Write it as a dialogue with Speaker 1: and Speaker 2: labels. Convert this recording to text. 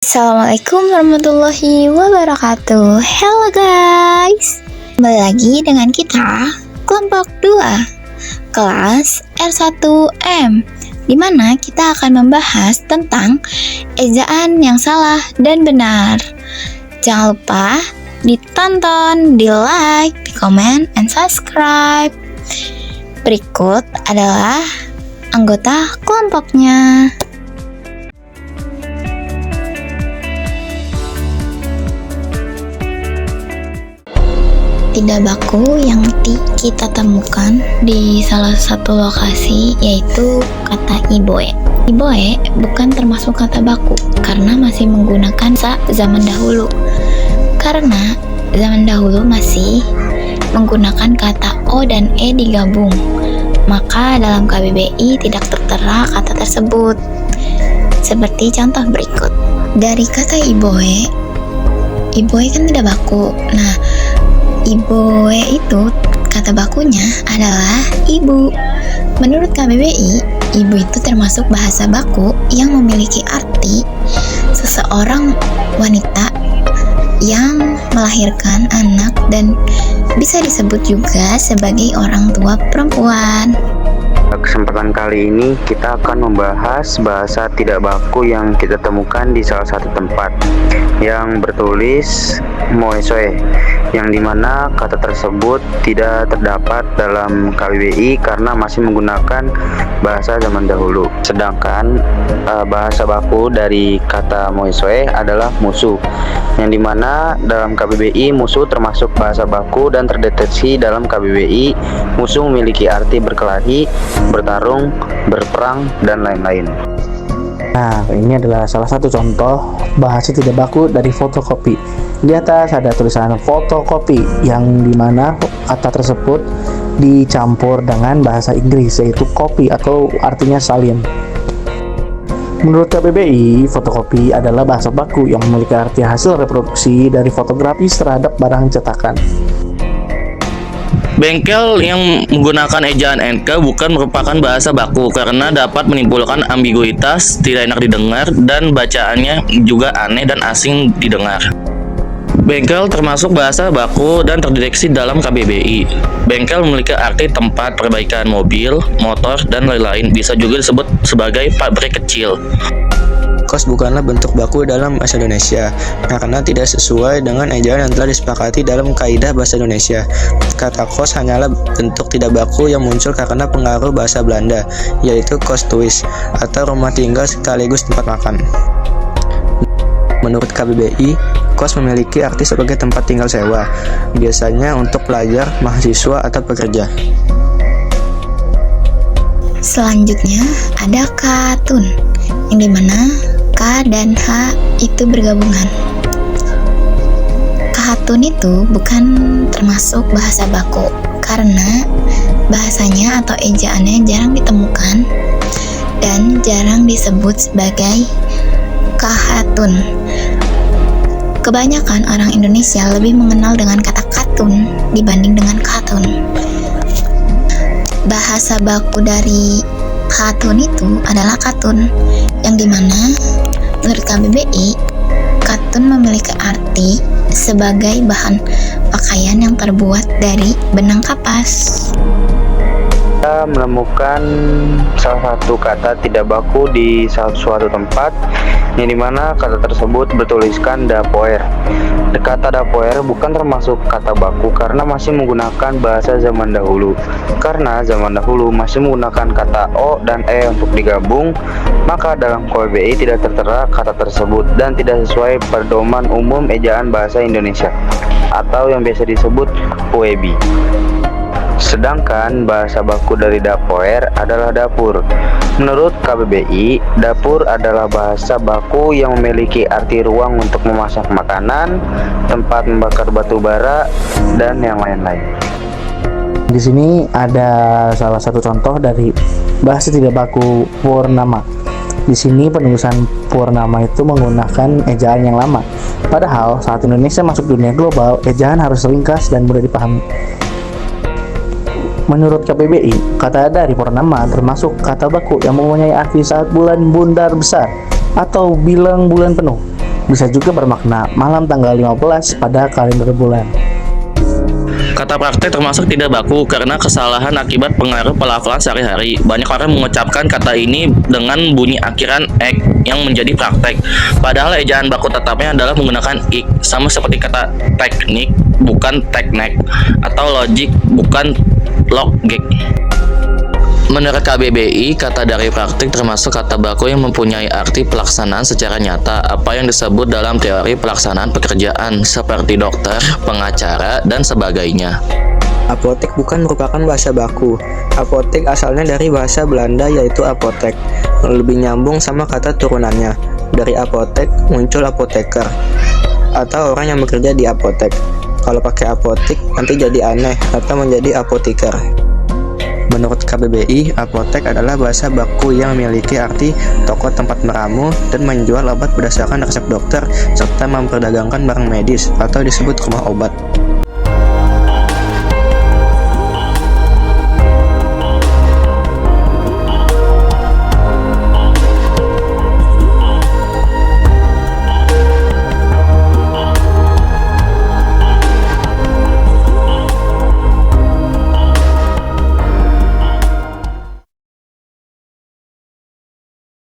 Speaker 1: Assalamualaikum warahmatullahi wabarakatuh. Hello guys, kembali lagi dengan kita kelompok 2 kelas R1M, dimana kita akan membahas tentang ejaan yang salah dan benar. Jangan lupa ditonton, di like, di comment, and subscribe. Berikut adalah anggota kelompoknya. Tidak baku yang kita temukan di salah satu lokasi yaitu kata iboe. Iboe bukan termasuk kata baku karena masih menggunakan zaman dahulu. Karena zaman dahulu masih menggunakan kata o dan e digabung, maka dalam KBBI tidak tertera kata tersebut. Seperti contoh berikut. Dari kata iboe kan tidak baku. Nah, iboe itu kata bakunya adalah ibu. Menurut KBBI, ibu itu termasuk bahasa baku yang memiliki arti seseorang wanita yang melahirkan anak dan bisa disebut juga sebagai orang tua perempuan.
Speaker 2: Kesempatan kali ini kita akan membahas bahasa tidak baku yang kita temukan di salah satu tempat yang bertulis moesoe, yang dimana kata tersebut tidak terdapat dalam KBBI karena masih menggunakan bahasa zaman dahulu. Sedangkan bahasa baku dari kata moesoe adalah musuh, yang dimana dalam KBBI musuh termasuk bahasa baku dan terdeteksi dalam KBBI. Musuh memiliki arti berkelahi, bertarung, berperang, dan lain-lain.
Speaker 3: Nah, ini adalah salah satu contoh bahasa tidak baku dari fotokopi. Di atas ada tulisan fotokopi, yang dimana kata tersebut dicampur dengan bahasa Inggris, yaitu copy atau artinya salin. Menurut KBBI, fotokopi adalah bahasa baku yang memiliki arti hasil reproduksi dari fotografis terhadap barang cetakan.
Speaker 4: Bengkel yang menggunakan ejaan NK bukan merupakan bahasa baku karena dapat menimbulkan ambiguitas, tidak enak didengar, dan bacaannya juga aneh dan asing didengar. Bengkel termasuk bahasa baku dan terdeteksi dalam KBBI. Bengkel memiliki arti tempat perbaikan mobil, motor, dan lain-lain. Bisa juga disebut sebagai pabrik kecil.
Speaker 5: Kos bukanlah bentuk baku dalam bahasa Indonesia karena tidak sesuai dengan ejaan yang telah disepakati dalam kaidah bahasa Indonesia. Kata kos hanyalah bentuk tidak baku yang muncul karena pengaruh bahasa Belanda, yaitu kostuis atau rumah tinggal sekaligus tempat makan. Menurut KBBI, kos memiliki arti sebagai tempat tinggal sewa, biasanya untuk pelajar, mahasiswa, atau pekerja.
Speaker 1: Selanjutnya ada katun, yang dimana K dan H itu bergabungan. Katun itu bukan termasuk bahasa baku karena bahasanya atau ejaannya jarang ditemukan dan jarang disebut sebagai kahatun. Kebanyakan orang Indonesia lebih mengenal dengan kata katun dibanding dengan katun. Bahasa baku dari katun itu adalah katun, yang dimana menurut KBBI, katun memiliki arti sebagai bahan pakaian yang terbuat dari benang kapas.
Speaker 2: Kita menemukan salah satu kata tidak baku di suatu tempat, yang dimana kata tersebut bertuliskan dapoer. Kata dapoer bukan termasuk kata baku karena masih menggunakan bahasa zaman dahulu. Karena zaman dahulu masih menggunakan kata o dan e untuk digabung, maka dalam KBBI tidak tertera kata tersebut dan tidak sesuai pedoman umum ejaan bahasa Indonesia atau yang biasa disebut PUEBI. Sedangkan bahasa baku dari dapoer adalah dapur. Menurut KBBI, dapur adalah bahasa baku yang memiliki arti ruang untuk memasak makanan, tempat membakar batu bara, dan yang lain-lain.
Speaker 3: Di sini ada salah satu contoh dari bahasa tidak baku purnama. Di sini penulisan purnama itu menggunakan ejaan yang lama. Padahal saat Indonesia masuk dunia global, ejaan harus ringkas dan mudah dipahami. Menurut KBBI, kata dari purnama termasuk kata baku yang mempunyai arti saat bulan bundar besar atau bilang bulan penuh. Bisa juga bermakna malam tanggal 15 pada kalender bulan.
Speaker 4: Kata praktek termasuk tidak baku karena kesalahan akibat pengaruh pelafalan sehari-hari. Banyak orang mengucapkan kata ini dengan bunyi akhiran ek yang menjadi praktek. Padahal ejaan baku tetapnya adalah menggunakan ik, sama seperti kata teknik bukan teknik, atau logik bukan logik. Menurut KBBI, kata dari praktik termasuk kata baku yang mempunyai arti pelaksanaan secara nyata, apa yang disebut dalam teori pelaksanaan pekerjaan, seperti dokter, pengacara, dan sebagainya.
Speaker 5: Apotek bukan merupakan bahasa baku. Apotek asalnya dari bahasa Belanda yaitu apotek. Lebih nyambung sama kata turunannya. Dari apotek muncul apoteker atau orang yang bekerja di apotek. Kalau pakai apotek nanti jadi aneh atau menjadi apoteker. Menurut KBBI, apotek adalah bahasa baku yang memiliki arti toko tempat meramu dan menjual obat berdasarkan resep dokter serta memperdagangkan barang medis atau disebut rumah obat.